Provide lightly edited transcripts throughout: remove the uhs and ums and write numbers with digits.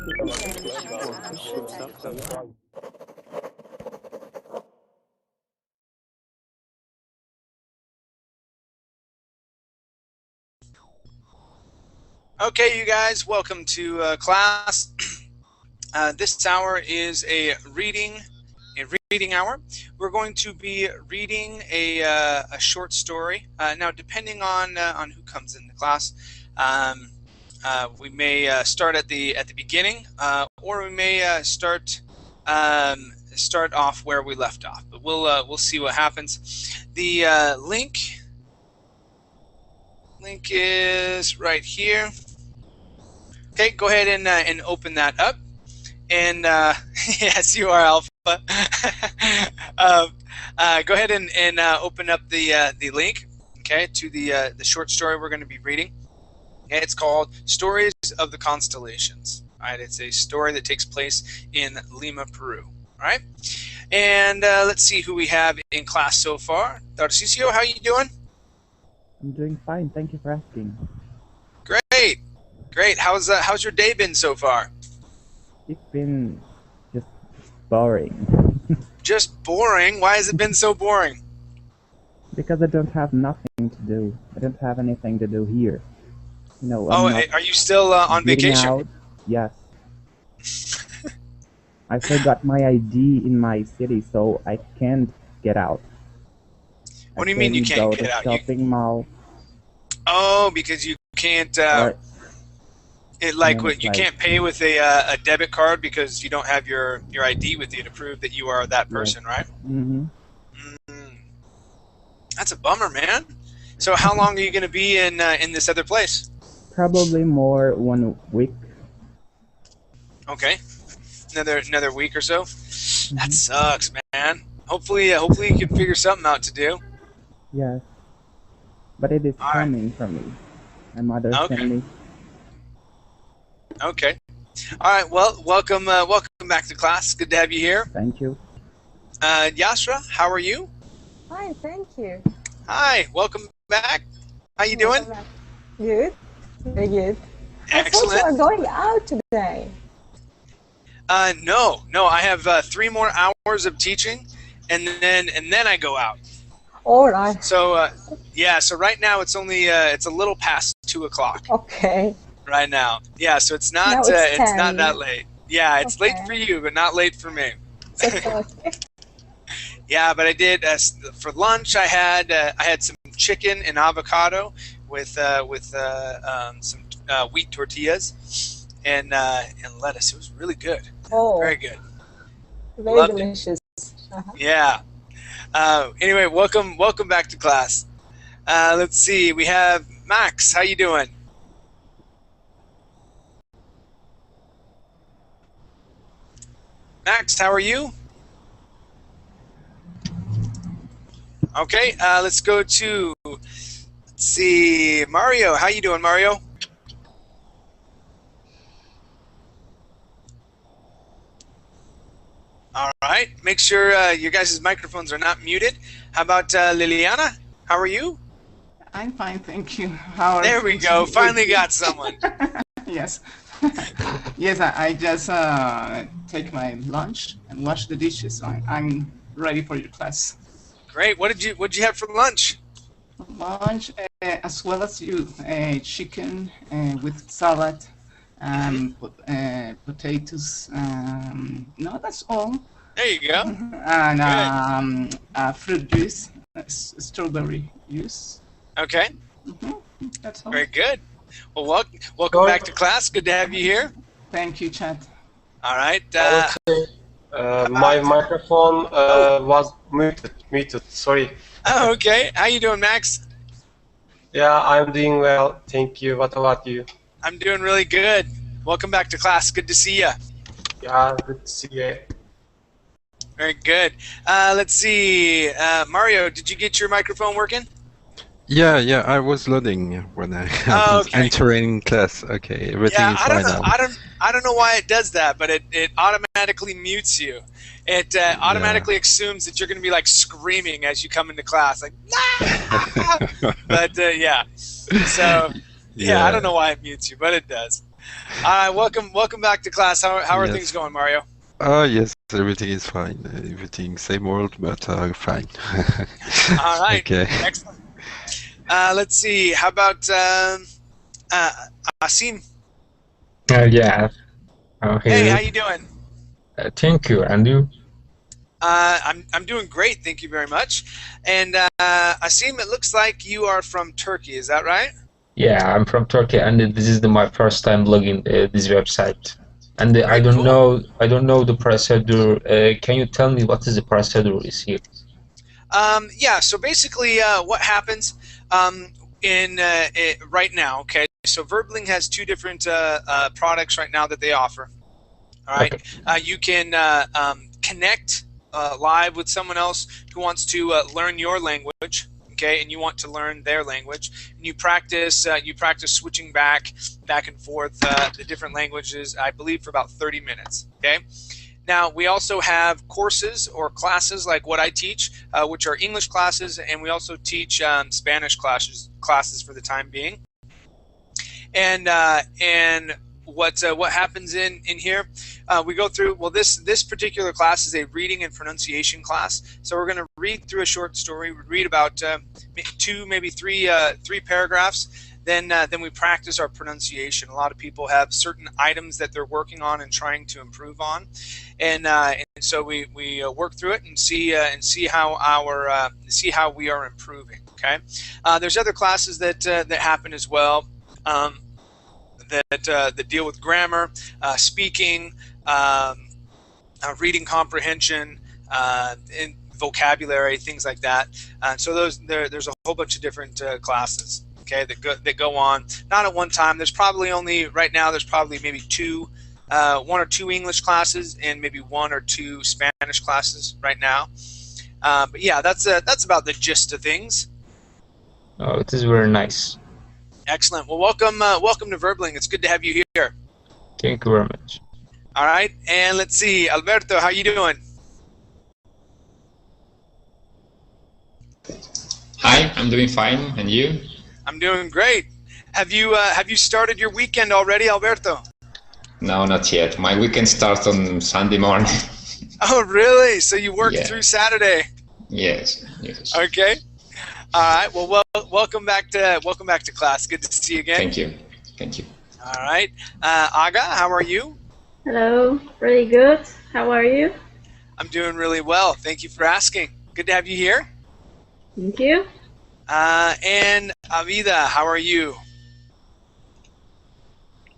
Okay, you guys, welcome to class. This hour is a reading hour. We're going to be reading a short story. Now, depending on who comes in the class, we may start at the beginning, or we may start off where we left off. But we'll see what happens. The link is right here. Okay, go ahead and open that up. And yes, you are Alpha. Go ahead and open up the link, okay, to the short story we're going to be reading. Okay, it's called "Stories of the Constellations." All right, it's a story that takes place in Lima, Peru. All right, and let's see who we have in class so far. Tarcisio, how are you doing? I'm doing fine. Thank you for asking. Great. Great. How's your day been so far? It's been just boring. Just boring? Why has it been so boring? Because I don't have nothing to do. I don't have anything to do here. You know. Are you still on vacation? Out. Yes. I forgot my ID in my city, so I can't get out. What do you mean you can't get out? Shopping mall. Oh, because you can't. You can't pay with a debit card because you don't have your ID with you to prove that you are that person, right? Mm-hmm. That's a bummer, man. So how long are you going to be in this other place? Probably more 1 week. Okay, another week or so. Mm-hmm. That sucks, man. Hopefully you can figure something out to do. Yes, but it is coming from me. My mother sent me. Okay. All right. Well, welcome back to class. Good to have you here. Thank you. Yasra, how are you? Fine, thank you. Hi. Welcome back. How you doing? Good. Very good. Excellent. I thought you were going out today. No. I have 3 more hours of teaching, and then I go out. All right. So yeah. So right now it's only it's a little past 2 o'clock. Okay. Right now, yeah. So it's not it's not that late. Yeah, it's late for you, but not late for me. Yeah, but I did for lunch. I had some chicken and avocado with some wheat tortillas and lettuce. It was really good. Oh, very good. Very delicious. Yeah. Anyway, welcome back to class. Let's see. We have Max. How you doing? Max, how are you? Okay, let's go to, let's see, Mario. How you doing, Mario? All right, make sure your guys' microphones are not muted. How about Liliana? How are you? I'm fine, thank you. How are there we go. Finally got someone. Yes. Yes, I just take my lunch and wash the dishes. So I'm ready for your class. Great. What'd you have for lunch? Lunch, as well as you, chicken with salad, potatoes. No, that's all. There you go. And fruit juice, strawberry juice. Okay. That's all. Very good. Well, welcome back to class. Good to have you here. Thank you, Chad. All right. My microphone was muted. Sorry. Oh, okay. How you doing, Max? Yeah, I'm doing well. Thank you. What about you? I'm doing really good. Welcome back to class. Good to see you. Yeah, good to see you. Very good. Let's see. Mario, did you get your microphone working? Yeah, I was loading when I was entering class. Okay, everything is fine now. I don't know why it does that, but it automatically mutes you. It automatically assumes that you're going to be like screaming as you come into class, like nah! But yeah, so yeah, I don't know why it mutes you, but it does. Welcome back to class. How are Yes. things going, Mario? Yes, everything is fine. Everything same old, but fine. All right. Okay. Excellent. Let's see. How about Asim? Yeah, I'm Hey, here. how you doing? Thank you. And you? I'm doing great, thank you very much. And Asim, it looks like you are from Turkey. Is that right? Yeah, I'm from Turkey, and this is my first time logging this website. And Very cool. I don't know the procedure. Can you tell me what is the procedure is here? Yeah. So basically, what happens right now? Okay. So Verbling has two different products right now that they offer. All right. Okay. You can connect live with someone else who wants to learn your language. Okay, and you want to learn their language, and you practice switching back and forth the different languages. I believe for about 30 minutes. Okay. Now we also have courses or classes like what I teach, which are English classes, and we also teach Spanish classes for the time being. And what happens in here, we go through, well, this particular class is a reading and pronunciation class, so we're going to read through a short story, read about two, maybe three paragraphs, then we practice our pronunciation. A lot of people have certain items that they're working on and trying to improve on, and so we work through it and see how we are improving. Okay, there's other classes that happen as well. That deal with grammar, speaking, reading comprehension, and vocabulary, things like that. So there's a whole bunch of different classes, okay, that go on. Not at one time. There's probably right now maybe one or two English classes and maybe one or two Spanish classes right now. But yeah, that's about the gist of things. Oh, it is very nice. Excellent. Well, welcome to Verbling. It's good to have you here. Thank you very much. All right, and let's see, Alberto, how you doing? Hi, I'm doing fine, and you? I'm doing great. Have you started your weekend already, Alberto? No, not yet. My weekend starts on Sunday morning. Oh, really? So you worked through Saturday? Yes. Okay. All right. Well, welcome back to class. Good to see you again. Thank you. All right. Aga, how are you? Hello. Really good. How are you? I'm doing really well. Thank you for asking. Good to have you here. Thank you. And Avida, how are you?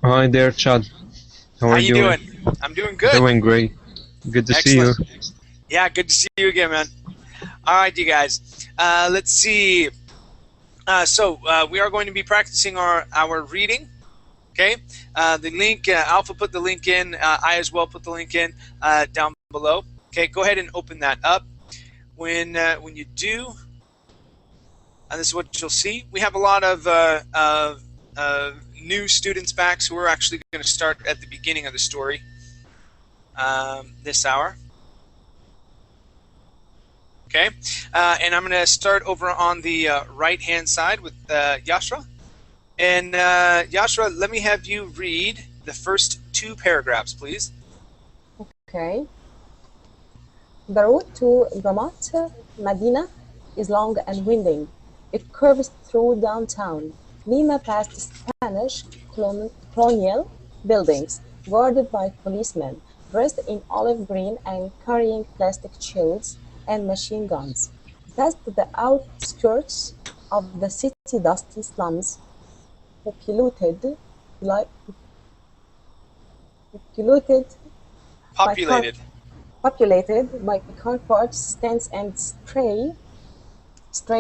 Hi there, Chad. How are you doing? I'm doing good. Doing great. Good to Excellent. see you. Yeah, good to see you again, man. All right, you guys. Let's see. So we are going to be practicing our reading. Okay. The link, Alpha put the link in. I as well put the link in down below. Okay. Go ahead and open that up. When you do, this is what you'll see. We have a lot of new students back, so we're actually going to start at the beginning of the story this hour. Okay, and I'm going to start over on the right-hand side with Yashra. And Yashra, let me have you read the first two paragraphs, please. Okay. The road to Ramat Medina is long and winding. It curves through downtown Lima past Spanish colonial buildings guarded by policemen dressed in olive green and carrying plastic shields and machine guns, past the outskirts of the city dusty slums populated by car parks, stands, and stray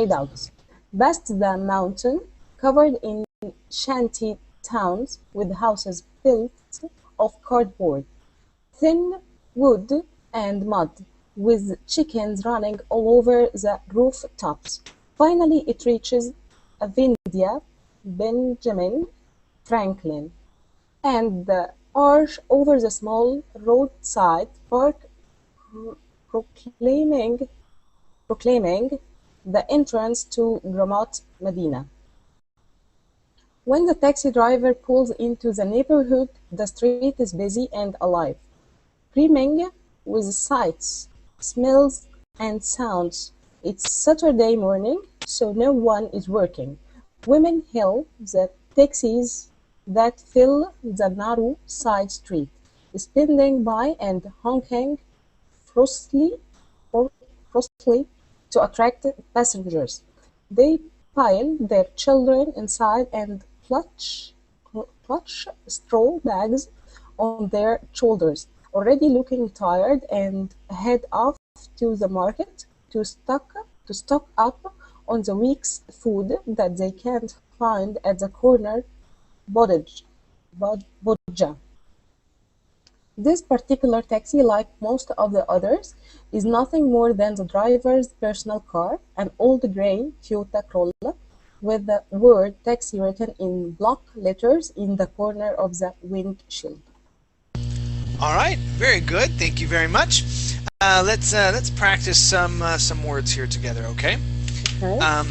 dogs, past the mountain covered in shanty towns with houses built of cardboard, thin wood and mud, with chickens running all over the rooftops. Finally, it reaches Avindia Benjamin Franklin, and the arch over the small roadside park proclaiming the entrance to Ramat Medina. When the taxi driver pulls into the neighborhood, the street is busy and alive, brimming with sights, smells, and sounds. It's Saturday morning, so no one is working. Women hail the taxis that fill the narrow side street, speeding by and honking frostily to attract passengers. They pile their children inside and clutch straw bags on their shoulders, already looking tired, and head off to the market to stock up on the week's food that they can't find at the corner bodja. This particular taxi, like most of the others, is nothing more than the driver's personal car, an old grey Toyota Corolla with the word taxi written in block letters in the corner of the windshield. All right, very good. Thank you very much. Let's practice some words here together, okay? Okay.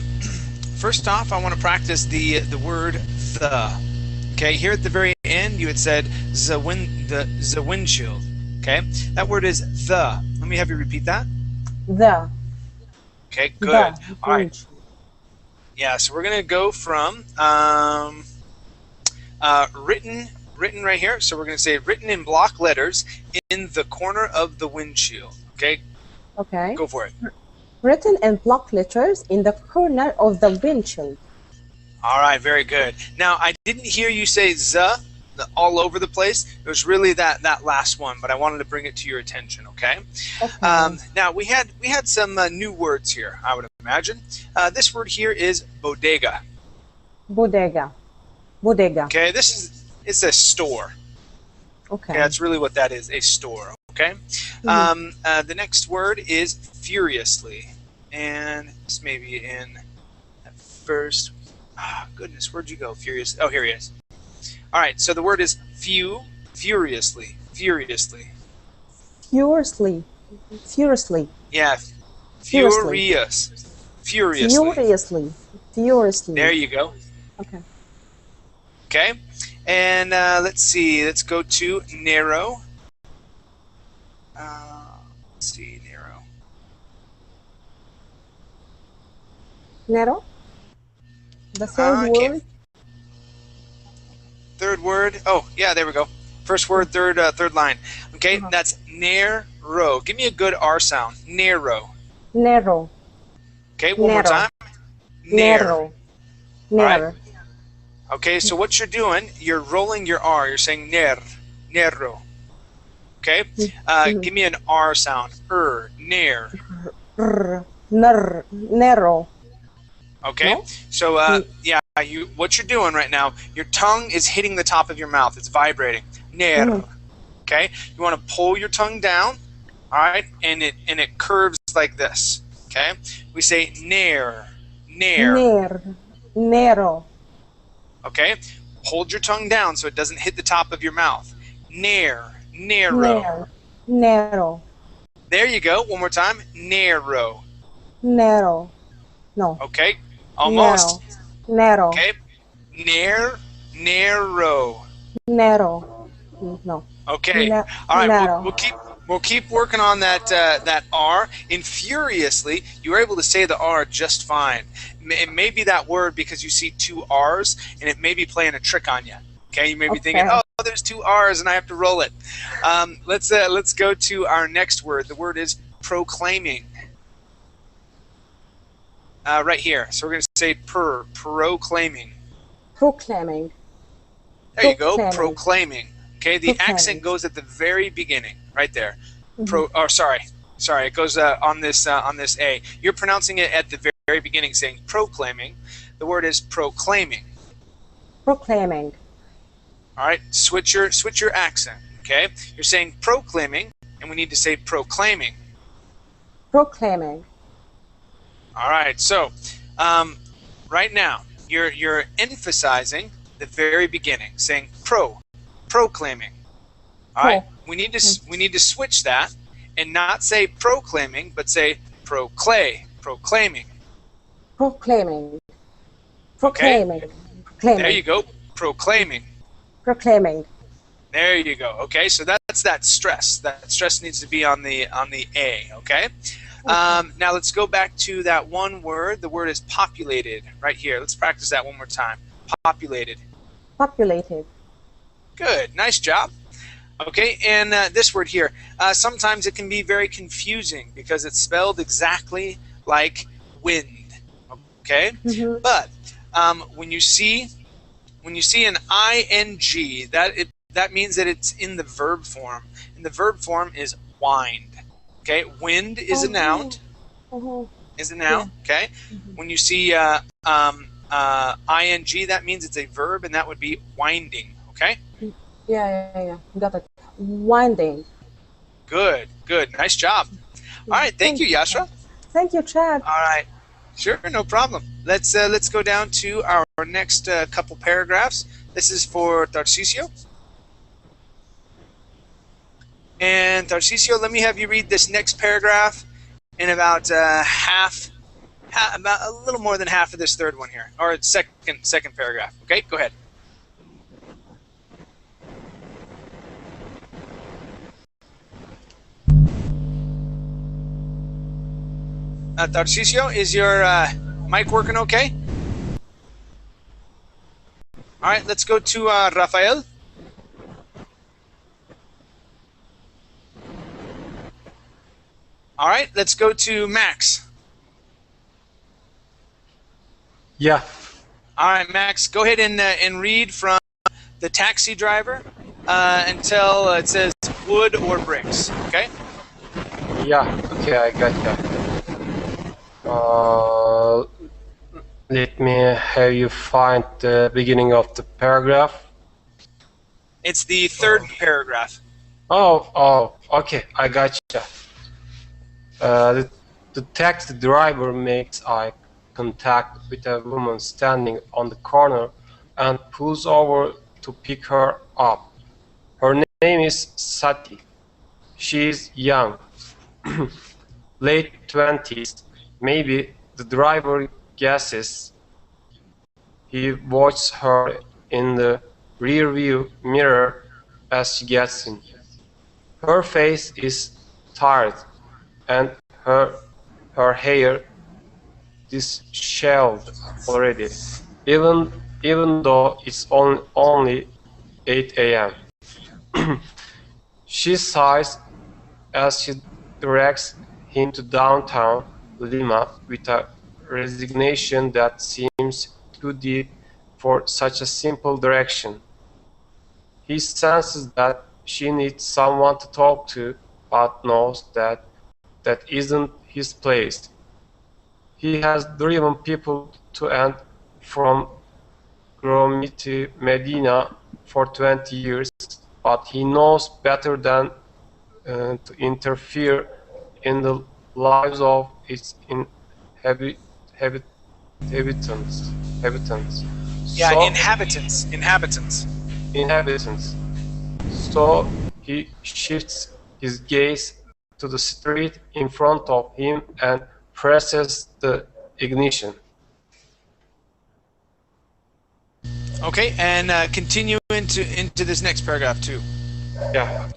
First off, I want to practice the word the. Okay, here at the very end, you had said the windshield. Okay, that word is the. Let me have you repeat that. The. Okay, good. The. All right. Yeah, so we're gonna go from written right here. So we're gonna say written in block letters in the corner of the windshield. Okay. Okay. Go for it. Written in block letters in the corner of the windshield. All right, very good. Now, I didn't hear you say the all over the place. It was really that last one, but I wanted to bring it to your attention, okay? Now, we had some new words here, I would imagine. This word here is bodega. Bodega. Bodega. Okay, it's a store. Okay. That's really what that is, a store, okay? The next word is furiously. And this may be in that first... goodness, where'd you go? Furious. Oh, here he is. All right, so the word is furiously. Furiously. Yeah, Furiously. Furiously. There you go. Okay. Okay, and let's see. Let's go to narrow. Let's see, narrow. Narrow. The third word. Third word. Oh, yeah, there we go. First word, third line. Okay, that's narrow. Give me a good R sound. Narrow. Narrow. Okay, one more time. Narrow. Narrow. Right. Okay, so what you're doing, you're rolling your R. You're saying narrow. Okay, give me an R sound. Nair. Narrow. Okay, no? So yeah, what you're doing right now, your tongue is hitting the top of your mouth. It's vibrating. Nair. Okay, you want to pull your tongue down. All right, and it curves like this. Okay, we say nair. Narrow. Okay, hold your tongue down so it doesn't hit the top of your mouth. Narrow. Narrow. There you go. One more time. Narrow. Narrow. No. Okay, almost. Narrow. Okay, narrow. Narrow. No. Okay. All right. We'll keep working on that R. In furiously, you were able to say the R just fine. It may be that word because you see two R's, and it may be playing a trick on you. Okay, you may be thinking, oh, there's two R's, and I have to roll it. Let's go to our next word. The word is proclaiming. Right here. So we're going to say proclaiming. Proclaiming. There you go. Proclaiming. Okay, the accent goes at the very beginning, right there. Sorry, it goes on this A. You're pronouncing it at the very beginning, saying proclaiming. The word is proclaiming. Proclaiming. All right, switch your accent. Okay, you're saying proclaiming, and we need to say proclaiming. Proclaiming. All right, so right now you're emphasizing the very beginning, saying proclaiming. All right, we need to switch that and not say proclaiming, but say proclaiming. Proclaiming. Okay? Claiming. There you go. Proclaiming. Proclaiming. There you go. Okay, so that's that stress. That stress needs to be on the A. Okay. Now let's go back to that one word. The word is populated right here. Let's practice that one more time. Populated. Populated. Good. Nice job. Okay, and this word here. Sometimes it can be very confusing because it's spelled exactly like wind. Okay, but when you see an ing, that means that it's in the verb form, and the verb form is wind. Okay, wind is a noun. Is a noun. Yeah. Okay, when you see ing, that means it's a verb, and that would be winding. Okay. Yeah. Got it. Winding. Good. Nice job. All right, thank you, Yashra. Thank you, Chad. All right. Sure, no problem. Let's go down to our next couple paragraphs. This is for Tarcisio. And Tarcisio, let me have you read this next paragraph in about about a little more than half of this third one here, or second paragraph. Okay, go ahead. Tarcisio, is your mic working okay? All right, let's go to Rafael. All right, let's go to Max. Yeah. All right, Max, go ahead and read from the taxi driver until it says wood or bricks, okay? Yeah, okay, I got that. Let me have you find the beginning of the paragraph. It's the third paragraph. Oh, okay, I got you. The taxi driver makes eye contact with a woman standing on the corner and pulls over to pick her up. Her name is Sati. She is young, late 20s, maybe. The driver guesses. He watches her in the rear-view mirror as she gets in. Her face is tired, and her hair disheveled already, even though it's only 8 a.m. She sighs as she directs him to downtown Lima with a resignation that seems too deep for such a simple direction. He senses that she needs someone to talk to, but knows that isn't his place. He has driven people to and from Rome to Medina for 20 years, but he knows better than to interfere in the lives of its inhabitants. Yeah, so, inhabitants. So he shifts his gaze to the street in front of him and presses the ignition. Okay, and continue into this next paragraph too. Yeah.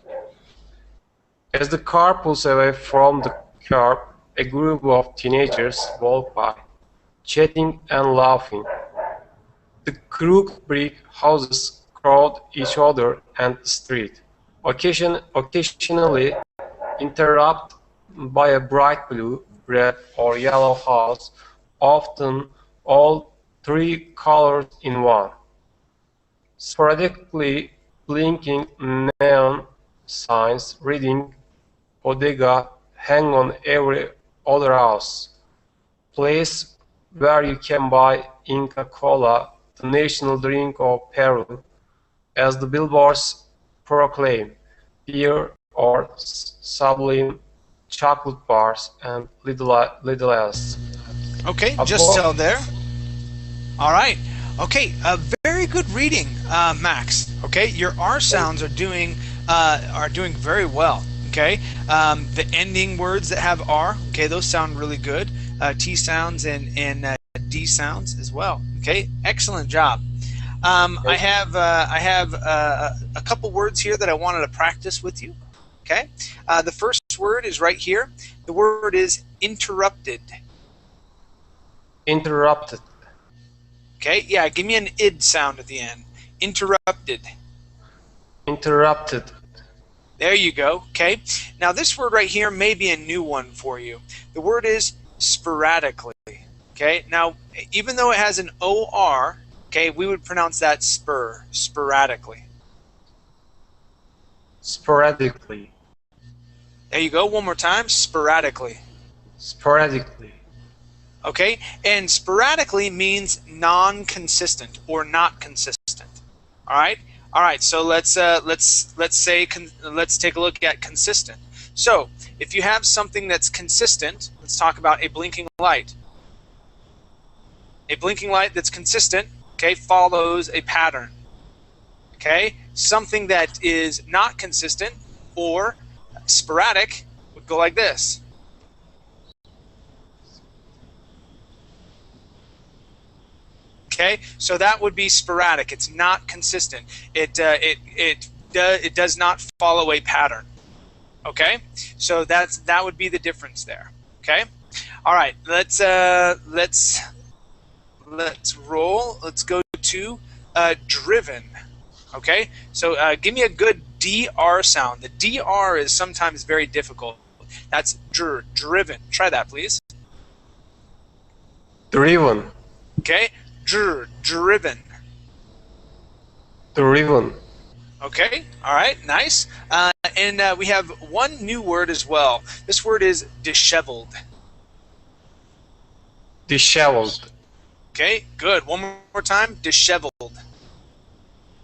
As the car pulls away from the curb, a group of teenagers walk by, chatting and laughing. The crooked brick houses crowd each other and the street, occasionally interrupted by a bright blue, red, or yellow house, often all three colors in one. Sporadically blinking neon signs reading "Bodega" hang on every other house. Place where you can buy Inca Cola, the national drink of Peru, as the billboards proclaim, beer or sublime chocolate bars and little else. Okay, just till there. All right. Okay, very good reading, Max. Okay, your R sounds are doing very well. Okay, the ending words that have R, okay, those sound really good. T sounds and D sounds as well. Okay, excellent job. I have a couple words here that I wanted to practice with you. Okay. The first word is right here. The word is interrupted. Interrupted. Okay. Yeah. Give me an id sound at the end. Interrupted. Interrupted. There you go. Okay. Now this word right here may be a new one for you. The word is sporadically. Okay. Now, even though it has an OR, okay, we would pronounce that sporadically. Sporadically. There you go. One more time. Sporadically. Sporadically. Okay. And sporadically means non-consistent or not consistent. All right. All right. So let's take a look at consistent. So if you have something that's consistent, let's talk about a blinking light. A blinking light that's consistent, okay, follows a pattern. Okay? Something that is not consistent or sporadic would go like this. Okay? So that would be sporadic. It's not consistent. It does not follow a pattern. Okay? So that would be the difference there. Okay? All right. Let's roll. Let's go to driven. Okay, so give me a good DR sound. The DR is sometimes very difficult. That's driven. Try that, please. Driven. Okay, driven. Driven. Okay, all right, nice. And we have one new word as well. This word is disheveled. Disheveled. Okay, good. One more time. Disheveled.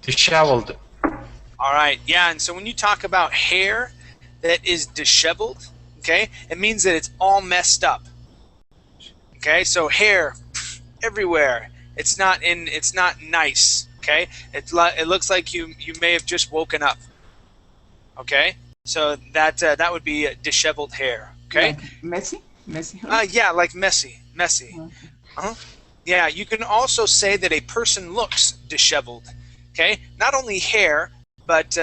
Disheveled. All right, yeah, and so when you talk about hair that is disheveled, okay, it means that it's all messed up. Okay, so hair everywhere. It's not nice. Okay, it looks like you may have just woken up. Okay, so that would be disheveled hair. Okay, Like messy. yeah, like messy. Okay. Yeah, you can also say that a person looks disheveled. Okay, not only hair, but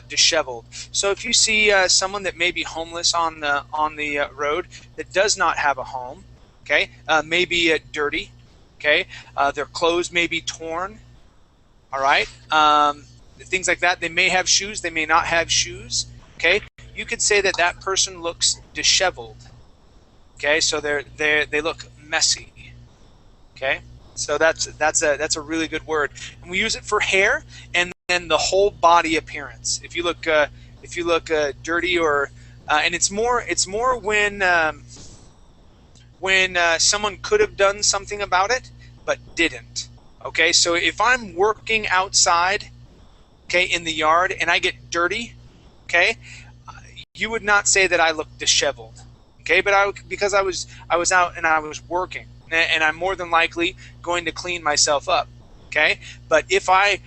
disheveled. So if you see someone that may be homeless on the road that does not have a home, okay, maybe dirty, okay, their clothes may be torn. All right, things like that. They may have shoes, they may not have shoes. Okay, you could say that person looks disheveled. Okay, so they look messy. Okay, so that's a really good word, and we use it for hair and then the whole body appearance. If you look dirty or and it's more when someone could have done something about it but didn't. Okay, so if I'm working outside, okay, in the yard and I get dirty, okay, you would not say that I look disheveled. Okay, but because I was out and I was working, and I'm more than likely going to clean myself up. Okay, but if I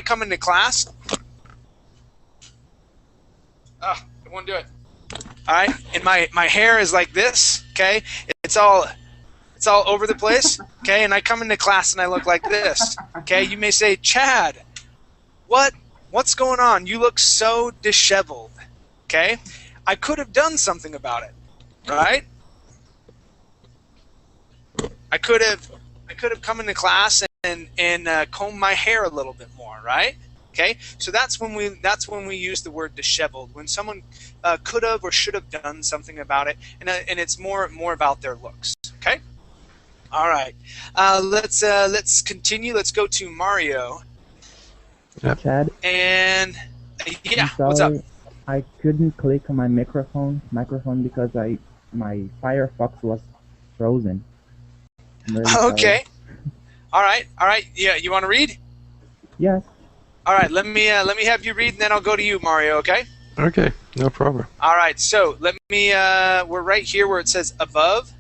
come into class, it won't do it. All right, and my hair is like this. Okay, it's all over the place. Okay, and I come into class and I look like this. Okay, you may say, Chad, what's going on? You look so disheveled. Okay, I could have done something about it, right? I could have come into class and combed my hair a little bit more, right? Okay, so that's when we use the word disheveled, when someone could have or should have done something about it, and it's more about their looks. Okay, all right. Let's continue. Let's go to Mario. Yep. Chad. And yeah, I'm what's up? sorry, I couldn't click on my microphone because my Firefox was frozen. I'm really Okay. sorry. All right. Yeah, you want to read? Yes. All right. Let me have you read, and then I'll go to you, Mario. Okay. Okay, no problem. All right. So we're right here where it says above,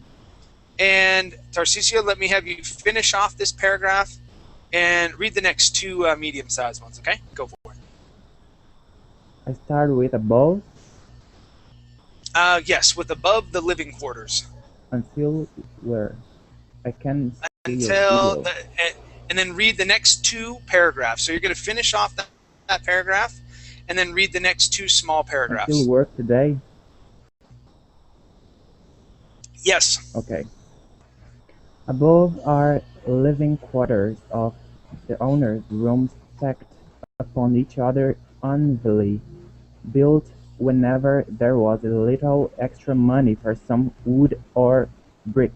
and Tarcisio, let me have you finish off this paragraph and read the next two medium-sized ones. Okay. Go for it. I start with above. Yes, with above the living quarters. Until where I can see Until your and then read the next two paragraphs. So you're going to finish off that paragraph, and then read the next two small I paragraphs. still work today? Yes. Okay. Above are living quarters of the owners, rooms stacked upon each other unevenly, built whenever there was a little extra money for some wood or bricks.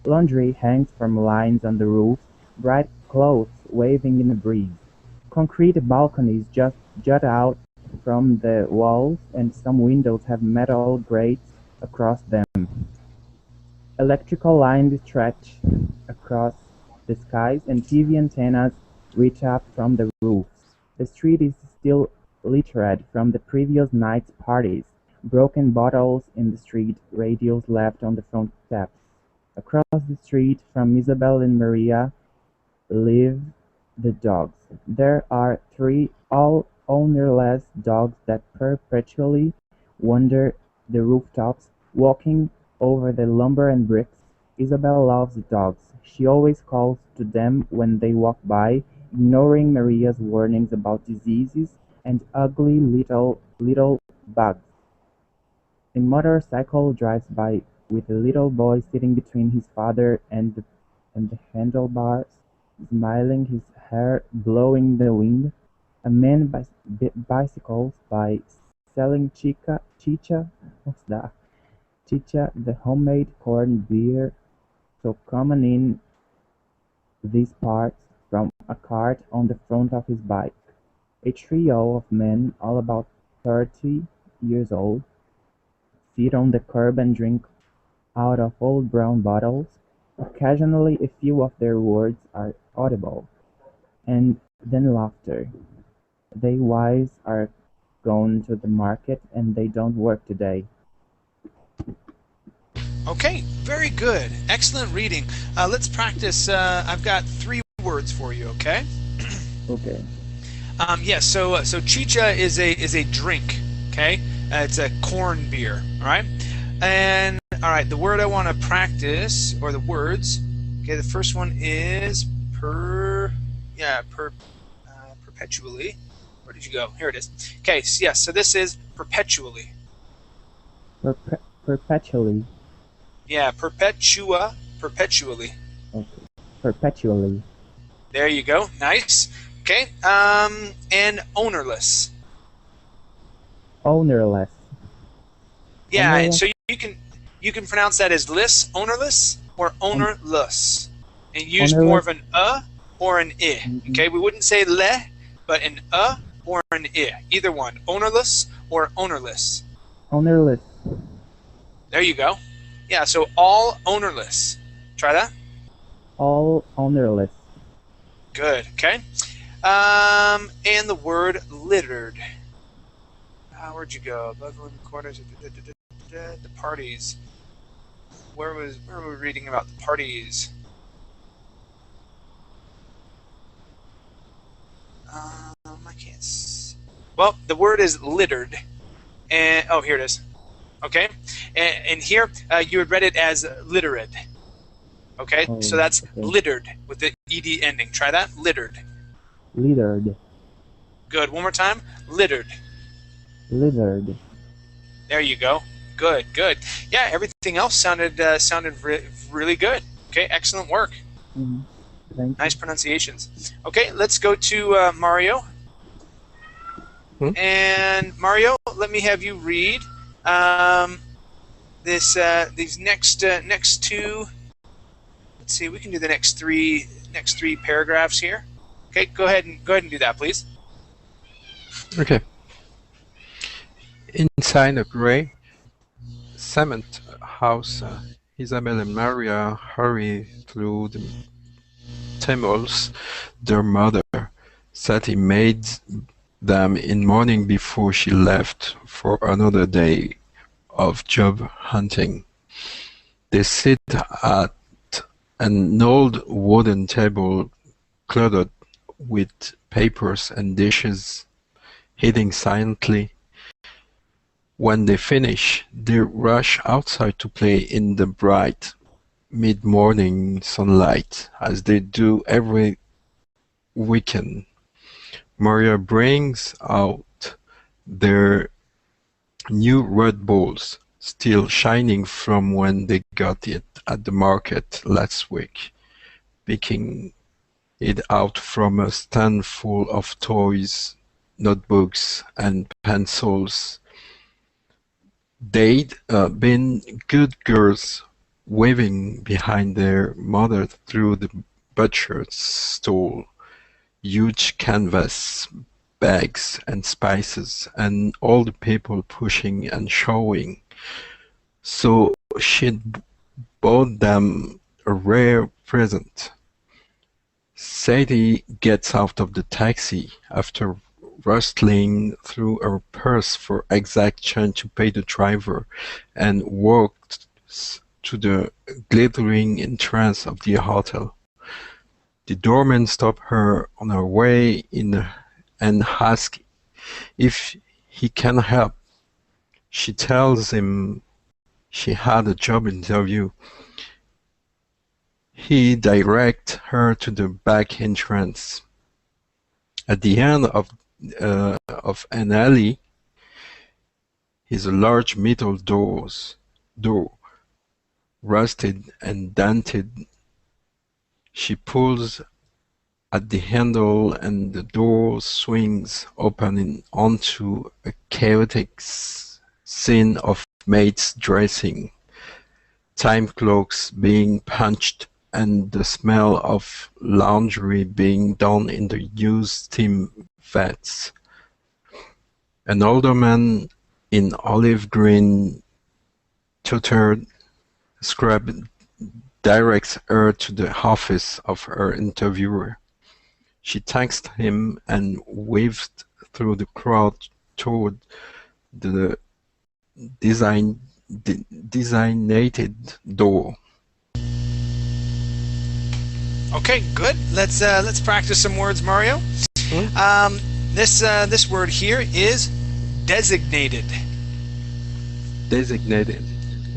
Laundry hangs from lines on the roof, bright clothes waving in the breeze. Concrete balconies just jut out from the walls, and some windows have metal grates across them. Electrical lines stretch across the skies, and TV antennas reach up from the roofs. The street is still littered from the previous night's parties. Broken bottles in the street, radios left on the front steps. Across the street from Isabel and Maria live the dogs. There are 3 all ownerless dogs that perpetually wander the rooftops, walking over the lumber and bricks. Isabel loves the dogs. She always calls to them when they walk by, ignoring Maria's warnings about diseases and ugly little bugs. A motorcycle drives by with a little boy sitting between his father and the handlebars, smiling, his hair blowing in the wind. A man bicycles by selling what's that? Chicha, the homemade corned beer so common in these parts, from a cart on the front of his bike. A trio of men, all about 30 years old, sit on the curb and drink out of old brown bottles. Occasionally a few of their words are audible, and then laughter. Their wives are gone to the market and they don't work today. Okay, very good. Excellent reading. Let's practice. I've got 3 words for you, okay? Okay. Yes, so chicha is a drink, okay? It's a corn beer, all right? And all right, the word I want to practice, or the words, okay, the first one is perpetually. Where did you go? Here it is. Okay, so yes, so this is perpetually. Perpetually. Yeah, perpetually. Okay. Perpetually. There you go. Nice. Okay. And ownerless. Ownerless. Yeah, Ownerless? so you can pronounce that as ownerless, or ownerless, and use Ownerless? more of an or an I. Okay, we wouldn't say le, but an or an I. Either one, ownerless or ownerless. Ownerless. There you go. Yeah, so all ownerless. Try that. All ownerless. Good. Okay. And the word littered. Where'd you go? Above living quarters. The parties. Where were we reading about the parties? I can't. Well, the word is littered, and oh, here it is. Okay, and here you had read it as littered. Okay, Oh, so that's okay. littered with the ed ending. Try that. Littered. Littered. Good. One more time. Littered. Littered. There you go. Good. Good. Yeah. Everything else sounded really good. Okay. Excellent work. Mm-hmm. Thank you. Nice pronunciations. Okay. Let's go to Mario. And Mario, let me have you read these next two. Let's see. We can do the next three paragraphs here. Okay. Go ahead and do that, please. Okay. Inside a gray cement house, Isabel and Maria hurry through the tumults. Their mother, Sati, made them in morning before she left for another day of job hunting. They sit at an old wooden table cluttered with papers and dishes, eating silently. When they finish, they rush outside to play in the bright mid-morning sunlight, as they do every weekend. Maria brings out their new Red Bulls, still shining from when they got it at the market last week, picking it out from a stand full of toys, notebooks, and pencils. They'd been good girls, waving behind their mother through the butcher's stall, huge canvas bags and spices, and all the people pushing and shoving. So she'd bought them a rare present. Sadie gets out of the taxi after rustling through her purse for exact change to pay the driver and walks to the glittering entrance of the hotel. The doorman stops her on her way in and asks if he can help. She tells him she had a job interview. He directs her to the back entrance. At the end of an alley is a large metal door, rusted and dented. She pulls at the handle and the door swings open onto a chaotic scene of maids dressing, time clocks being punched, and the smell of laundry being done in the used steam vats. An older man in olive green tuttered scrub directs her to the office of her interviewer. She thanks him and waves through the crowd toward the designated door. Okay, good. Let's practice some words, Mario. This word here is designated. Designated.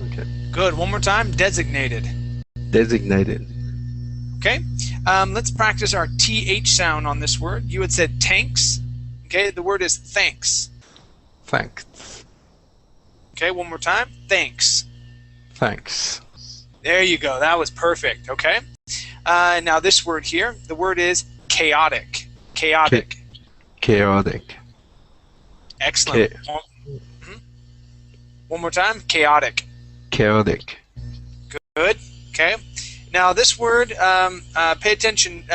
Okay. Good. One more time. Designated. Designated. Okay. Let's practice our TH sound on this word. You had said tanks. Okay. The word is thanks. Thanks. Okay. One more time. Thanks. Thanks. There you go. That was perfect. Okay. Now this word here, the word is chaotic. Chaotic. Chaotic. Excellent. One more time. Chaotic. Chaotic. Good. Okay. Now this word, pay attention,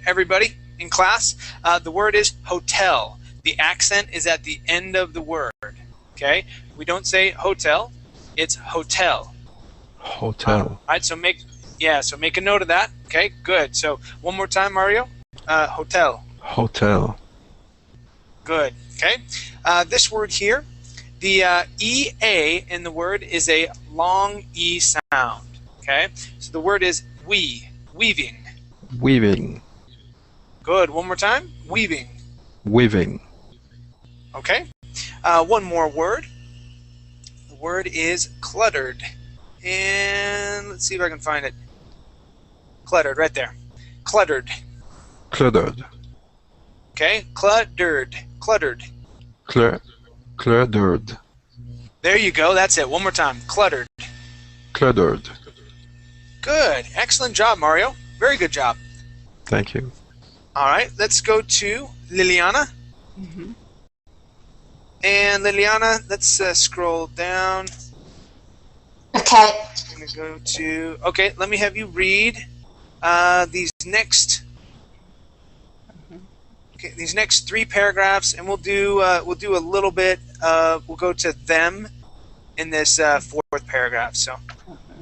everybody in class. The word is hotel. The accent is at the end of the word. Okay. We don't say hotel. It's hotel. Hotel. All right. So make a note of that. Okay. Good. So one more time, Mario. Hotel. Hotel. Good. Okay. This word here, the EA in the word is a long E sound. Okay. So the word is weaving. Weaving. Good. One more time. Weaving. Weaving. Okay. One more word. The word is cluttered. And let's see if I can find it. Cluttered, right there. Cluttered. Cluttered. Okay. Cluttered. Cluttered. Cluttered. There you go. That's it. One more time. Cluttered. Cluttered. Good. Excellent job, Mario. Very good job. Thank you. All right. Let's go to Liliana. Mm-hmm. And Liliana, let's scroll down. Okay. I'm going to go to... Okay, let me have you read these next... Okay, these next 3 paragraphs, and we'll do a little bit. We'll go to them in this 4th paragraph. So,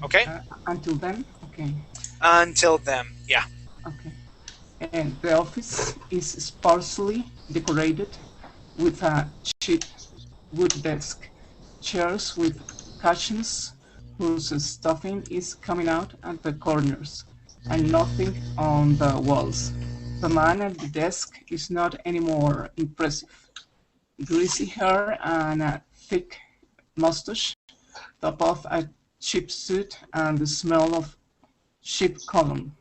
okay. Until then, okay. Until them, yeah. Okay. And the office is sparsely decorated with a cheap wood desk, chairs with cushions whose stuffing is coming out at the corners, and nothing on the walls. The man at the desk is not any more impressive. Greasy hair and a thick mustache, top of a cheap suit and the smell of cheap cologne.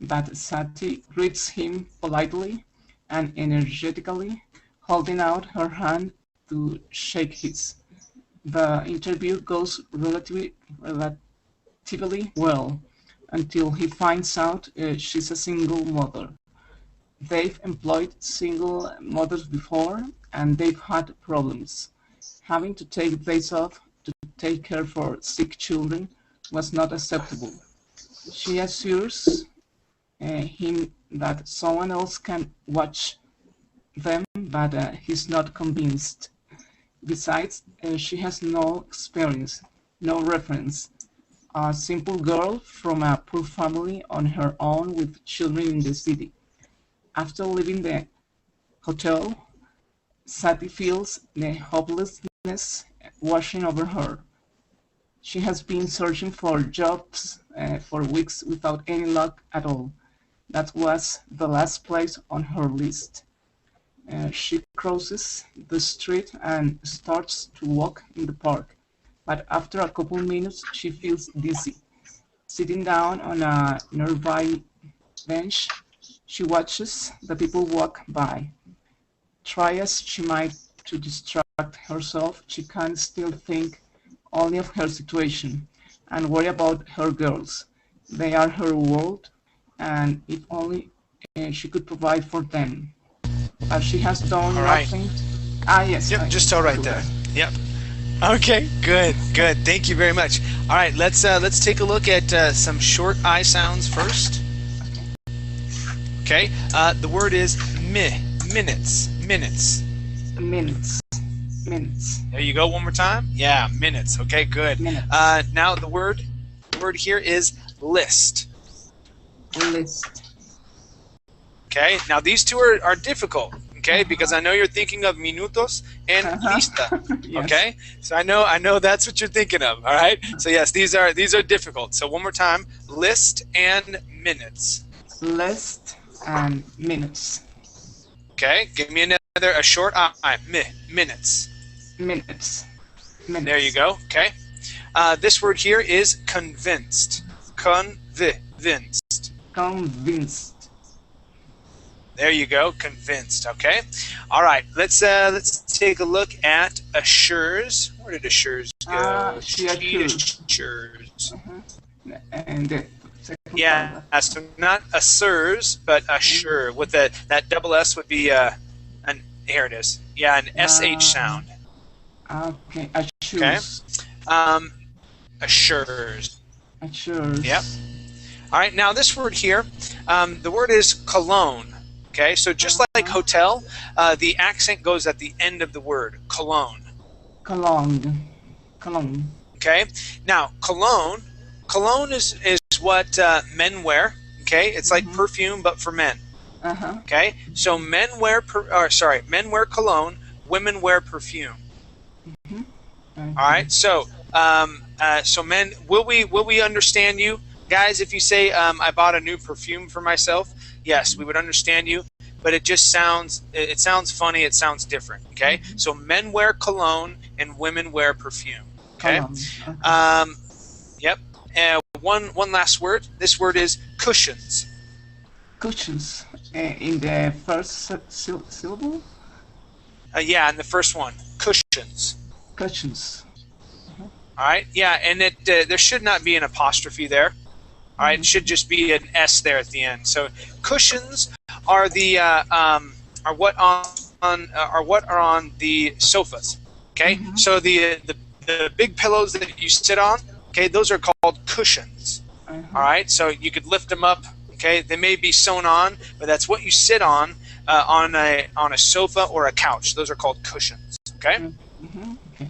but Sati greets him politely and energetically, holding out her hand to shake his. The interview goes relatively well until he finds out she's a single mother. They've employed single mothers before, and they've had problems. Having to take days off to take care for sick children was not acceptable. She assures him that someone else can watch them, but he's not convinced. Besides, she has no experience, no reference. A simple girl from a poor family on her own with children in the city. After leaving the hotel, Sati feels the hopelessness washing over her. She has been searching for jobs for weeks without any luck at all. That was the last place on her list. She crosses the street and starts to walk in the park, but after a couple minutes she feels dizzy. Sitting down on a nearby bench, she watches the people walk by. Try as she might to distract herself, she can still think only of her situation and worry about her girls. They are her world, and if only she could provide for them. But she has done nothing. Yes. Yep, just all right there. Yep. Okay, good, good. Thank you very much. All right, let's take a look at some short I sounds first. Okay, the word is minutes. Minutes. Minutes. Minutes. There you go. One more time. Yeah, minutes. Okay, good. Minutes. Now the word here is list. List. Okay. Now these two are difficult. Okay, because I know you're thinking of minutos and lista. Yes. Okay, so I know that's what you're thinking of. All right. So yes, these are difficult. So one more time: list and minutes. List and minutes. Okay, give me a short I. Minutes. Minutes. Minutes. There you go. Okay. This word here is convinced. Convinced. Convinced. There you go. Convinced. Okay. All right. Let's take a look at assures. Where did assures go? She assures. And the second yeah. So not assures, but assure. With that double S would be here it is. Yeah, an sh sound. Okay. Assures. Okay. Assures. Assures. Yep. All right. Now this word here, the word is cologne. Okay. So just like hotel, the accent goes at the end of the word. Cologne. Cologne. Cologne. Okay. Now cologne is what men wear. Okay. It's like perfume, but for men. Okay. So men wear cologne. Women wear perfume. All right. So so men, will we understand you guys if you say I bought a new perfume for myself? Yes, we would understand you, but it just sounds funny. It sounds different. Okay. So men wear cologne and women wear perfume. Okay. Yep. One last word. This word is cushions. Cushions. In the first syllable? Yeah, in the first one. Cushions. Cushions. All right. Yeah, and there should not be an apostrophe there. All right. It should just be an S there at the end. So cushions are the what are on the sofas. Okay. So the big pillows that you sit on. Okay, those are called cushions. All right. So you could lift them up. Okay, they may be sewn on, but that's what you sit on a sofa or a couch. Those are called cushions. Okay. Okay.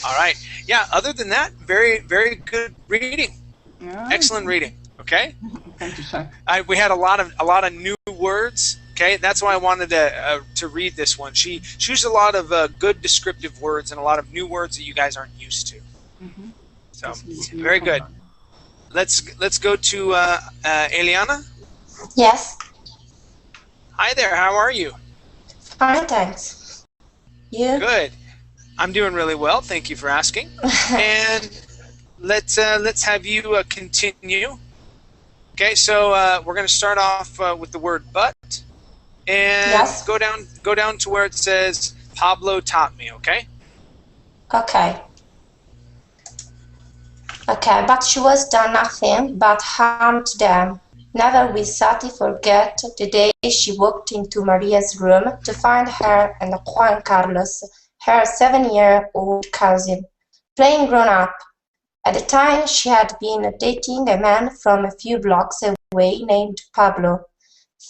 All right. Yeah. Other than that, very very good reading. Yeah. Excellent reading. Okay. Thank you, sir. We had a lot of new words. Okay, that's why I wanted to read this one. She used a lot of good descriptive words and a lot of new words that you guys aren't used to. So very good. Let's go to Eliana. Yes. Hi there. How are you? Fine, thanks. You? Good. I'm doing really well. Thank you for asking. And let's have you continue. Okay, so we're going to start off with the word but, and Yes. go down to where it says Pablo taught me. Okay. Okay. Okay, but she was done nothing but harm to them. Never will Sati forget the day she walked into Maria's room to find her and Juan Carlos, her 7-year-old cousin, playing grown-up. At the time she had been dating a man from a few blocks away named Pablo.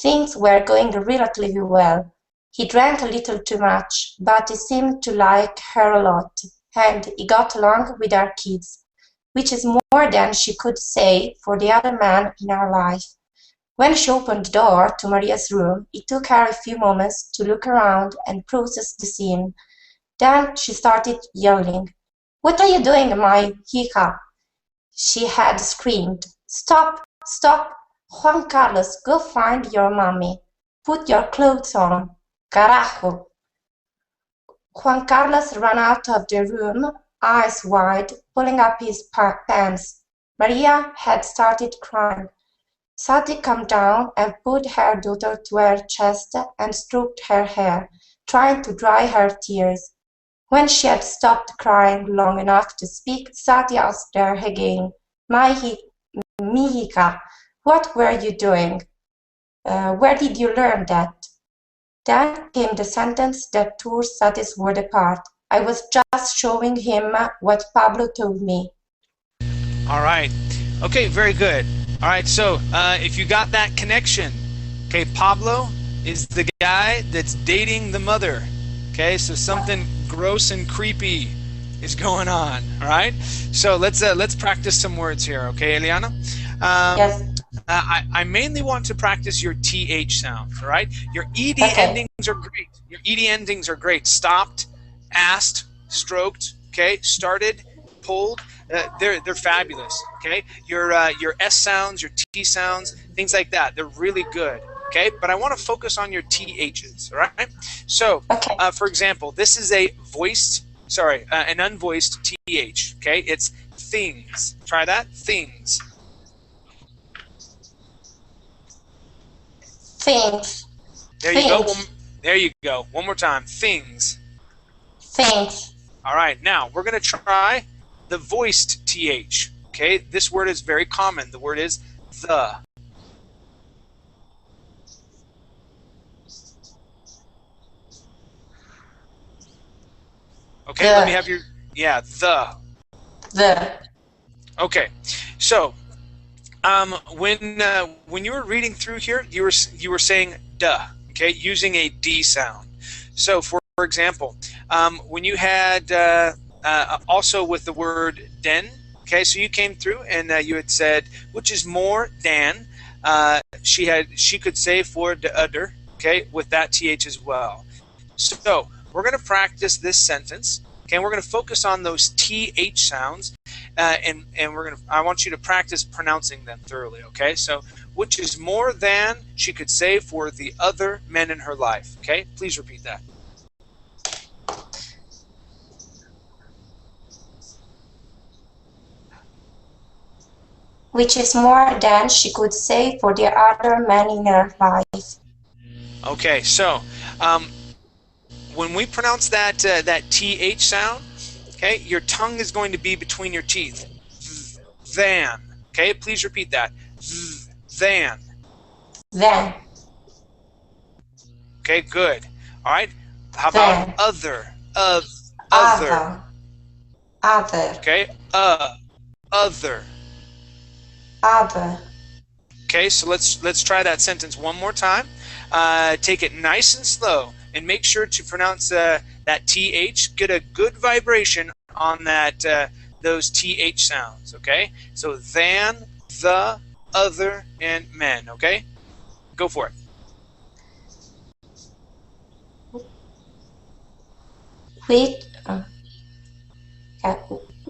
Things were going relatively well. He drank a little too much, but he seemed to like her a lot, and he got along with our kids, which is more than she could say for the other man in her life. When she opened the door to Maria's room, it took her a few moments to look around and process the scene. Then she started yelling. "What are you doing, my hija?" she had screamed. "Stop! Stop! Juan Carlos, go find your mommy. Put your clothes on. Carajo!" Juan Carlos ran out of the room, eyes wide, pulling up his pants. Maria had started crying. Sati calmed down and put her daughter to her chest and stroked her hair, trying to dry her tears. When she had stopped crying long enough to speak, Sati asked her again, "Mihika, what were you doing? Where did you learn that?" Then came the sentence that tore Sati's word apart. "I was just showing him what Pablo told me." All right. Okay, very good. All right, so if you got that connection, okay, Pablo is the guy that's dating the mother. Okay, so something gross and creepy is going on. All right, so let's practice some words here. Okay, Eliana. Yes. I mainly want to practice your TH sounds. All right, your ED Okay. endings are great. Your ED endings are great. Stopped, asked, stroked. Okay, started, pulled. They're fabulous. Okay, your S sounds, your T sounds, things like that. They're really good. Okay, but I want to focus on your THs. All right. So, Okay. for example, this is a an unvoiced TH. Okay, it's things. Try that. Things. Things. There you go. Things. There you go. One more time. Things. Things. All right. Now we're gonna try the voiced TH. Okay, this word is very common. The word is the. Okay, The. let me have your the. The. Okay, so when you were reading through here, you were saying duh. Okay, using a D sound. So for example, when you had also with the word den. Okay, so you came through and you had said, which is more than. She could say for the other. Okay, with that th as well. So we're going to practice this sentence. Okay, and we're going to focus on those th sounds, and I want you to practice pronouncing them thoroughly. Okay, so which is more than she could say for the other men in her life. Okay, please repeat that. Which is more than she could say for the other men in her life. Okay, so when we pronounce that that th sound, okay, your tongue is going to be between your teeth. Than. Okay, please repeat that. Than. Then. Okay, good. All right. How Then. about other? Other. Other. Okay. Other. Other. Okay, so let's try that sentence one more time. Take it nice and slow, and make sure to pronounce that th. Get a good vibration on that those th sounds. Okay, so than, the, other, and men. Okay, go for it.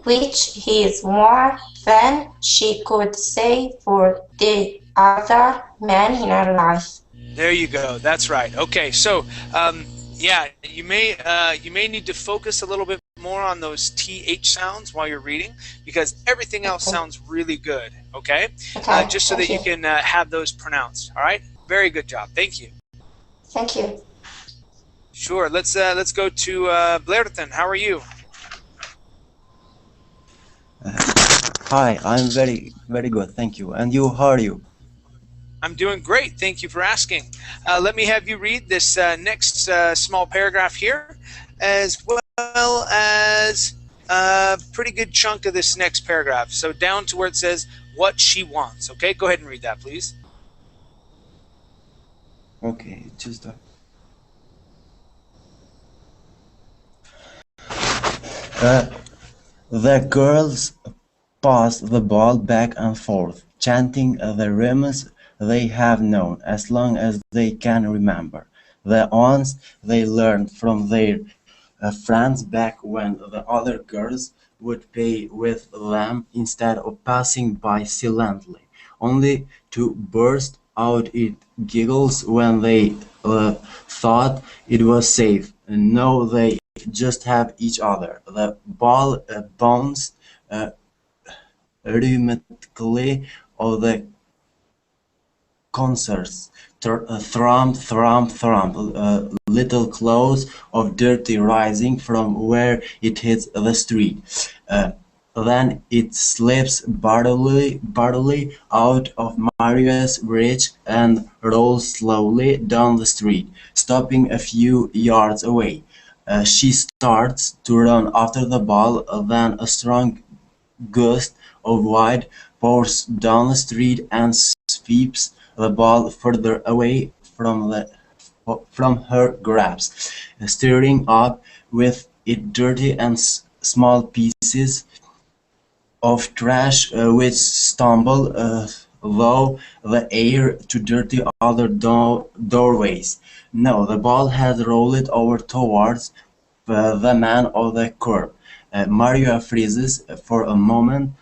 Which is more than she could say for the other men in her life. There you go. That's right. Okay, so yeah, you may need to focus a little bit more on those TH sounds while you're reading, because everything else sounds really good, okay? Okay, Just so that you can have those pronounced, all right? Very good job. Thank you. Thank you. Sure. Let's go to Blairton. How are you? Hi, I'm very good, thank you. And you, how are you? I'm doing great. Thank you for asking. Let me have you read this next small paragraph here, as well as a pretty good chunk of this next paragraph. So down to where it says what she wants. Okay, go ahead and read that, please. Okay, just the girls pass the ball back and forth, chanting the rhythms they have known as long as they can remember, the ones they learned from their friends back when the other girls would play with them instead of passing by silently, only to burst out in giggles when they thought it was safe. No, they just have each other. The ball bounced rhythmically of the concerts, thrum, thrum, thrum, little clouds of dirty rising from where it hits the street. Then it slips bodily out of Maria's bridge and rolls slowly down the street, stopping a few yards away. She starts to run after the ball, then a strong gust of wind pours down the street and sweeps the ball further away from her grasp, stirring up with it dirty and small pieces of trash which stumble through the air to dirty other doorways. No, the ball had rolled over towards the man on the curb. Maria freezes for a moment.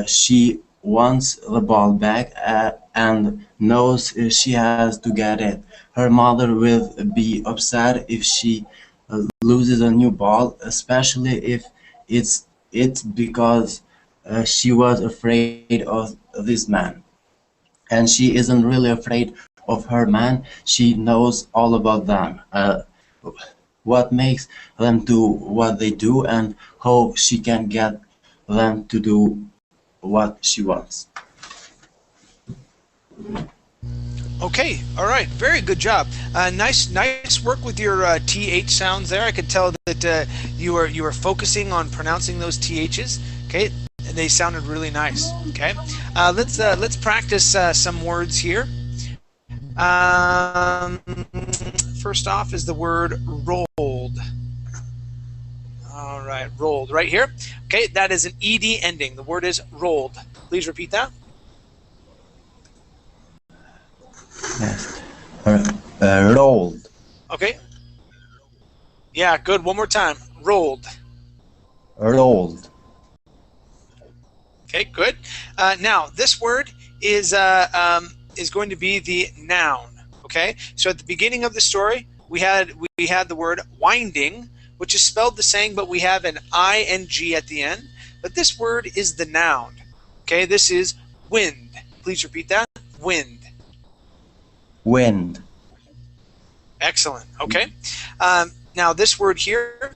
She wants the ball back and knows she has to get it. Her mother will be upset if she loses a new ball, especially if it's because she was afraid of this man. And she isn't really afraid of her man. She knows all about them. What makes them do what they do and how she can get them to do what she wants. Okay, all right, very good job. Nice work with your TH sounds there. I could tell that you were focusing on pronouncing those THs. Okay, they sounded really nice. Okay, let's practice some words here. First off is the word rolled. All right, rolled right here. Okay, that is an ed ending. The word is rolled. Please repeat that. Yes. Rolled. Okay. Yeah, good. One more time. Rolled. Rolled. Okay, good. Now, this word is going to be the noun. Okay, so at the beginning of the story, we had the word winding, which is spelled the same, but we have an ing at the end. But this word is the noun. Okay, this is wind. Please repeat that. Wind. Wind. Excellent. Okay. Now this word here,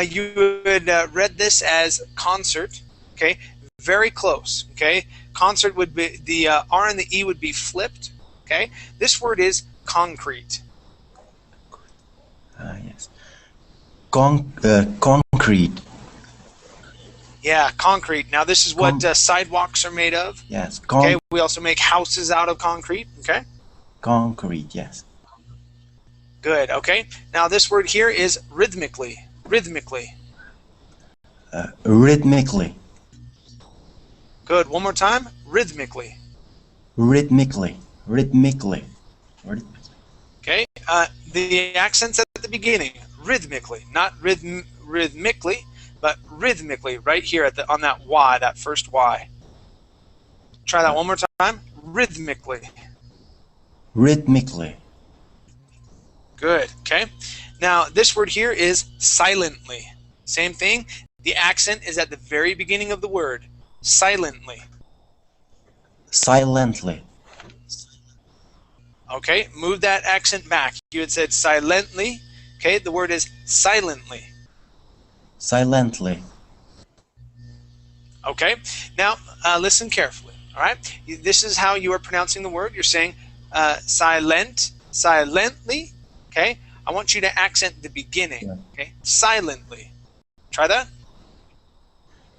you would read this as concert. Okay. Very close. Okay. Concert would be the R and the E would be flipped. Okay. This word is concrete. Yes. Concrete. Yeah, concrete. Now this is what sidewalks are made of. Yes. Okay. We also make houses out of concrete. Okay. Concrete. Yes. Good. Okay. Now this word here is rhythmically. Rhythmically. Rhythmically. Good. One more time. Rhythmically. Rhythmically. Rhythmically. Okay. The accents at the beginning. Rhythmically, not rhythmically, but rhythmically. Right here on that Y, that first Y. Try that one more time. Rhythmically. Rhythmically. Good. Okay. Now this word here is silently. Same thing. The accent is at the very beginning of the word. Silently. Silently. Okay, move that accent back. You had said silently. Okay, the word is silently. Silently. Okay, now listen carefully. All right, this is how you are pronouncing the word. You're saying silently. Okay, I want you to accent the beginning. Okay, silently. Try that.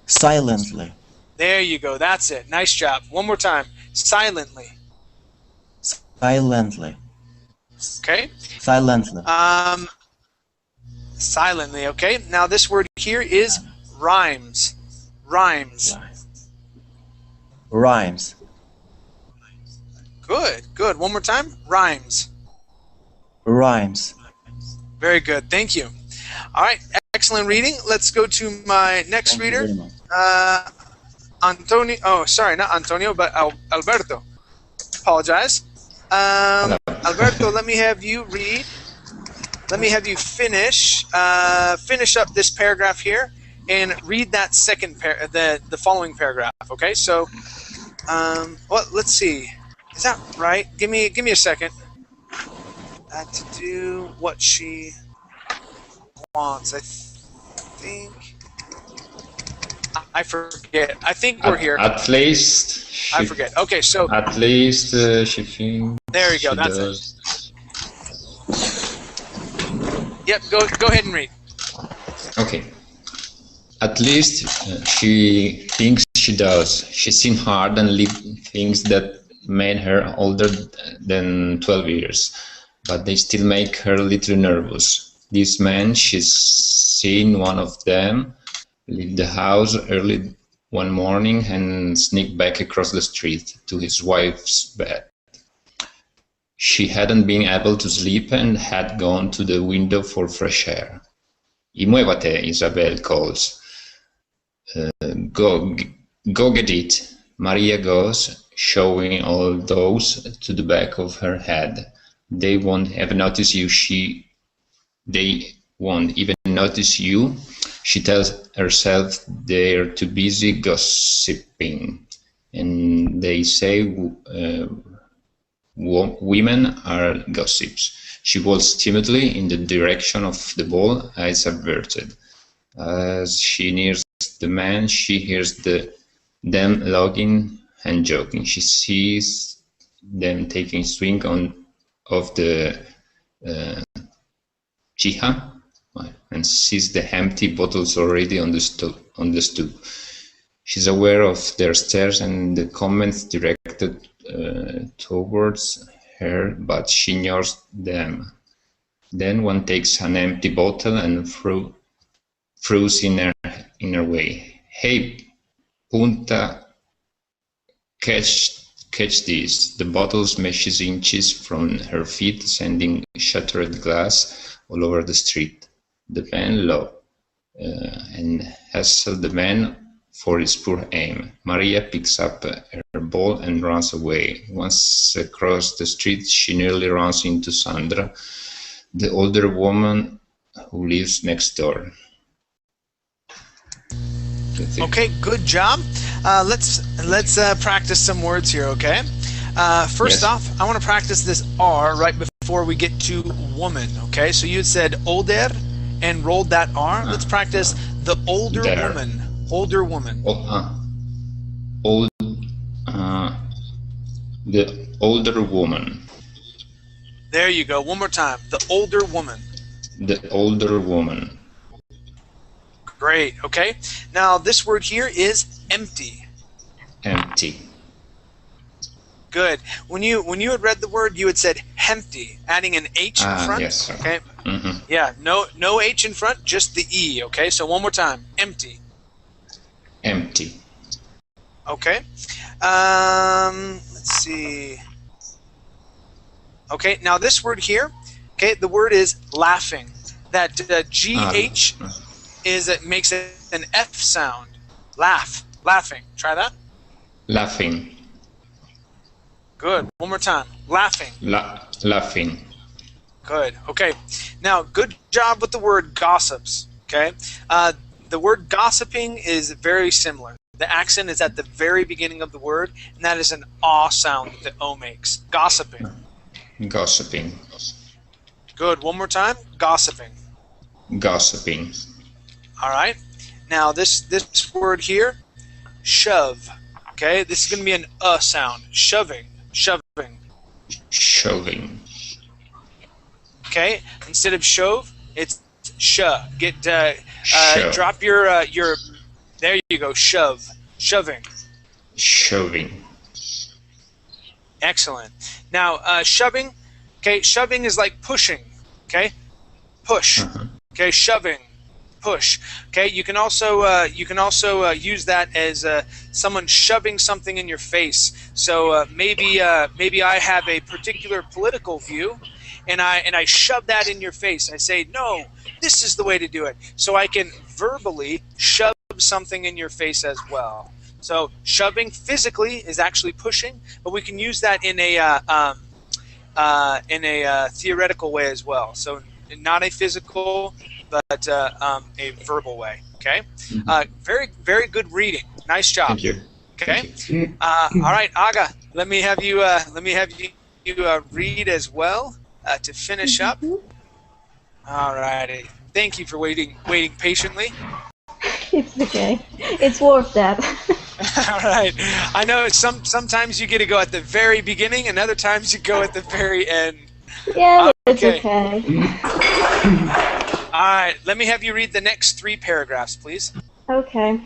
Silently. There you go. That's it. Nice job. One more time. Silently. Silently. Okay. Silently. Silently. Okay. Now this word here is rhymes. Rhymes. Rhymes. Good. Good. One more time. Rhymes. Rhymes. Very good. Thank you. All right. Excellent reading. Let's go to my next reader. Antonio. Oh, sorry, not Antonio, but Alberto. Apologize. Alberto, let me have you read. Let me have you finish up this paragraph here and read that second the following paragraph. Okay. So, well, let's see. Is that right? Give me a second. To do what she wants. I think. I forget. I think we're here. At least. I forget. Okay, so. At least she thinks. There you go. That's it. Yep. Go ahead and read. Okay. At least she thinks she does. She's seen hard and lived things that made her older than 12 years, but they still make her a little nervous. This man, she's seen one of them leave the house early one morning and sneak back across the street to his wife's bed. She hadn't been able to sleep and had gone to the window for fresh air. Y muévate, Isabel calls. Go get it. Maria goes, showing all those to the back of her head. They won't even notice you. They won't even notice you. She tells herself they're too busy gossiping, and they say women are gossips. She walks timidly in the direction of the ball, eyes averted. As she nears the man, she hears them laughing and joking. She sees them taking swing of the chicha and sees the empty bottles already on the stoop. She's aware of their stares and the comments directed towards her, but she ignores them. Then one takes an empty bottle and throws in her way. Hey, Punta, catch this. The bottle smashes inches from her feet, sending shattered glass all over the street. The man low and hassles the man for his poor aim. Maria picks up her ball and runs away. Once across the street, she nearly runs into Sandra, the older woman who lives next door. Okay, good job. Let's practice some words here. Okay. First off, I want to practice this R right before we get to woman. Okay. So you had said older and rolled that R. Let's practice the older woman. Older woman. The older woman. There you go. One more time. The older woman. The older woman. Great. Okay. Now this word here is empty. Empty. Good. When you had read the word, you had said empty, adding an H in front. Yes. Okay. Mm-hmm. Yeah. No H in front, just the E. Okay. So one more time. Empty. Empty. Okay. Let's see. Okay. Now this word here. Okay. The word is laughing. That GH it makes it an F sound. Laughing. Try that. Laughing. Good. One more time. Laughing. Laughing. Good. Okay. Now, good job with the word gossips. Okay. The word gossiping is very similar. The accent is at the very beginning of the word, and that is an ah sound that the O makes. Gossiping. Gossiping. Good. One more time. Gossiping. Gossiping. All right. Now this word here, shove. Okay. This is going to be an sound. Shoving. Shoving. Shoving. Okay. Instead of shove, it's sh. Get Shove. drop your. There you go. Shove. Shoving. Shoving. Excellent. Now shoving. Okay. Shoving is like pushing. Okay. Push. Okay. Shoving. Push. Okay. You can also use that as someone shoving something in your face. So maybe I have a particular political view, and I shove that in your face. I say, no, this is the way to do it. So I can verbally shove something in your face as well. So shoving physically is actually pushing, but we can use that in a theoretical way as well. So not a physical, but a verbal way. Okay. Very, very good reading. Nice job. Thank you. Okay. Thank you. All right, Aga. Let me have you read as well to finish up. All righty. Thank you for waiting patiently. It's okay. It's worth that. All right. I know sometimes you get to go at the very beginning, and other times you go at the very end. Yeah, it's Okay. okay. All right. Let me have you read the next 3 paragraphs, please. Okay.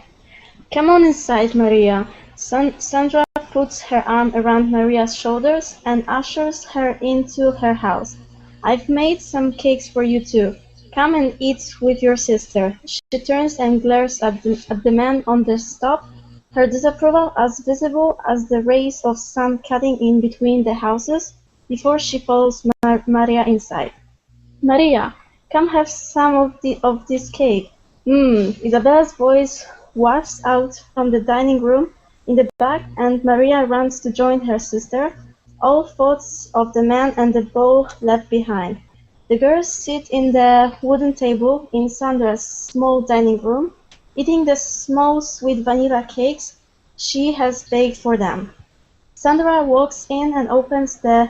Come on inside, Maria. Sandra puts her arm around Maria's shoulders and ushers her into her house. I've made some cakes for you too. Come and eat with your sister. She turns and glares at the man on the stop, her disapproval as visible as the rays of sun cutting in between the houses, before she follows Maria inside. Maria, come have some of this cake. Isabella's voice wafts out from the dining room in the back, and Maria runs to join her sister, all thoughts of the man and the bowl left behind. The girls sit in the wooden table in Sandra's small dining room, eating the small sweet vanilla cakes she has baked for them. Sandra walks in and opens the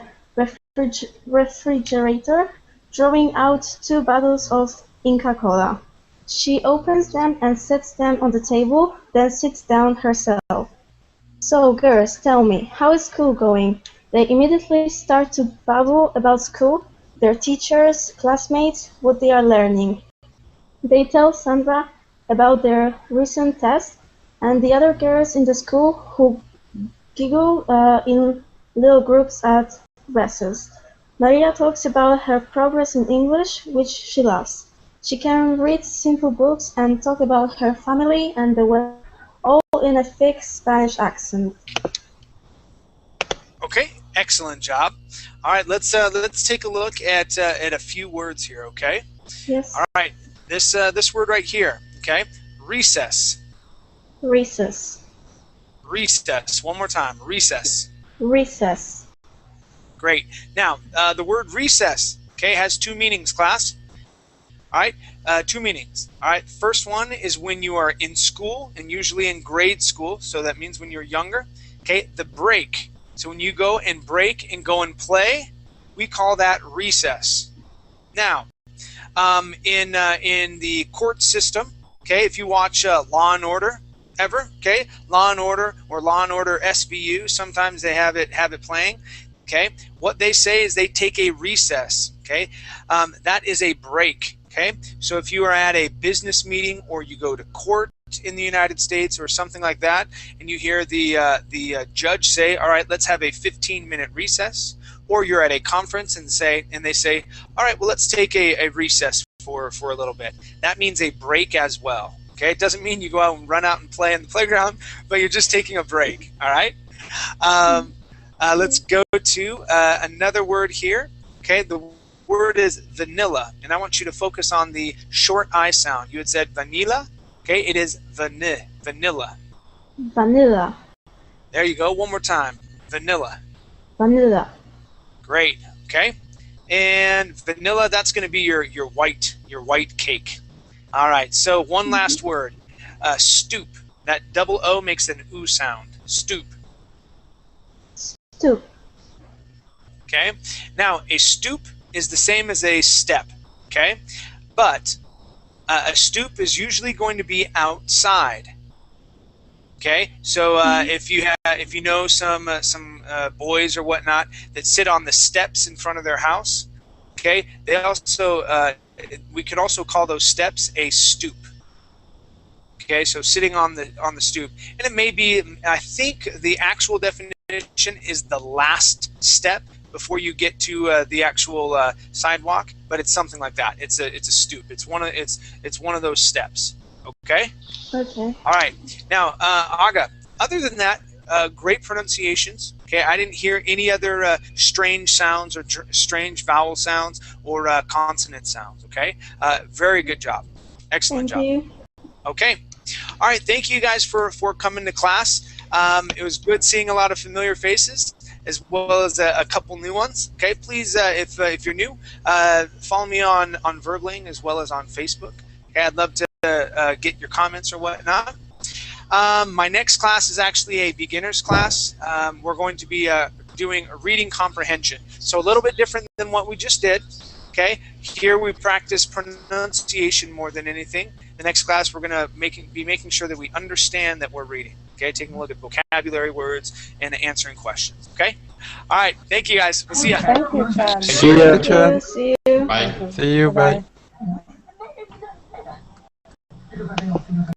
refrigerator, drawing out 2 bottles of Inca Kola. She opens them and sets them on the table, then sits down herself. So, girls, tell me, how is school going? They immediately start to babble about school, their teachers, classmates, what they are learning. They tell Sandra about their recent test, and the other girls in the school who giggle in little groups at recess. Maria talks about her progress in English, which she loves. She can read simple books and talk about her family and the weather, all in a thick Spanish accent. Okay. Excellent job. All right. Let's take a look at a few words here. Okay. Yes. All right. This word right here. Okay. Recess. Recess. Recess. One more time. Recess. Recess. Great. Now, the word recess, okay, has 2 meanings, class. All right, 2 meanings. All right, first one is when you are in school, and usually in grade school, so that means when you're younger. Okay, the break. So when you go and break and go and play, we call that recess. Now, in the court system, okay, if you watch Law and Order, ever, okay, Law and Order or Law and Order SVU, sometimes they have it playing. Okay, what they say is they take a recess. Okay, that is a break. Okay, so if you are at a business meeting or you go to court in the United States or something like that, and you hear the judge say, "All right, let's have a 15-minute recess," or you're at a conference and they say, "All right, well, let's take a recess for a little bit." That means a break as well. Okay, it doesn't mean you go out and run out and play in the playground, but you're just taking a break. All right. Let's go to another word here. Okay, the word is vanilla, and I want you to focus on the short I sound. You had said vanilla. Okay, it is vanilla. Vanilla. There you go. One more time. Vanilla. Vanilla. Great. Okay, and vanilla. That's going to be your white cake. All right, so one last word. Stoop. That double O makes an oo sound. Stoop. Stoop. Okay? Now, a stoop is the same as a step. Okay? But a stoop is usually going to be outside. Okay? So if you know some boys or whatnot that sit on the steps in front of their house, okay? They also we could also call those steps a stoop. Okay, so sitting on the stoop, and it may be. I think the actual definition is the last step before you get to the actual sidewalk, but it's something like that. It's a stoop. It's one of those steps. Okay. Okay. All right. Now, Aga. Other than that, great pronunciations. Okay, I didn't hear any other strange sounds or strange vowel sounds or consonant sounds. Okay, very good job. Excellent job. Thank you. Okay. All right. Thank you guys for coming to class. It was good seeing a lot of familiar faces as well as a couple new ones. Okay. Please, if you're new, follow me on Verbling as well as on Facebook. Okay. I'd love to get your comments or whatnot. My next class is actually a beginner's class. We're going to be doing a reading comprehension. So a little bit different than what we just did. Okay, here we practice pronunciation more than anything. The next class we're going to be making sure that we understand that we're reading. Okay, taking a look at vocabulary, words, and answering questions. Okay, all right. Thank you guys. We'll see you. Thank you, Chan. See ya, Chan. See you. Bye. See you, bye. Bye.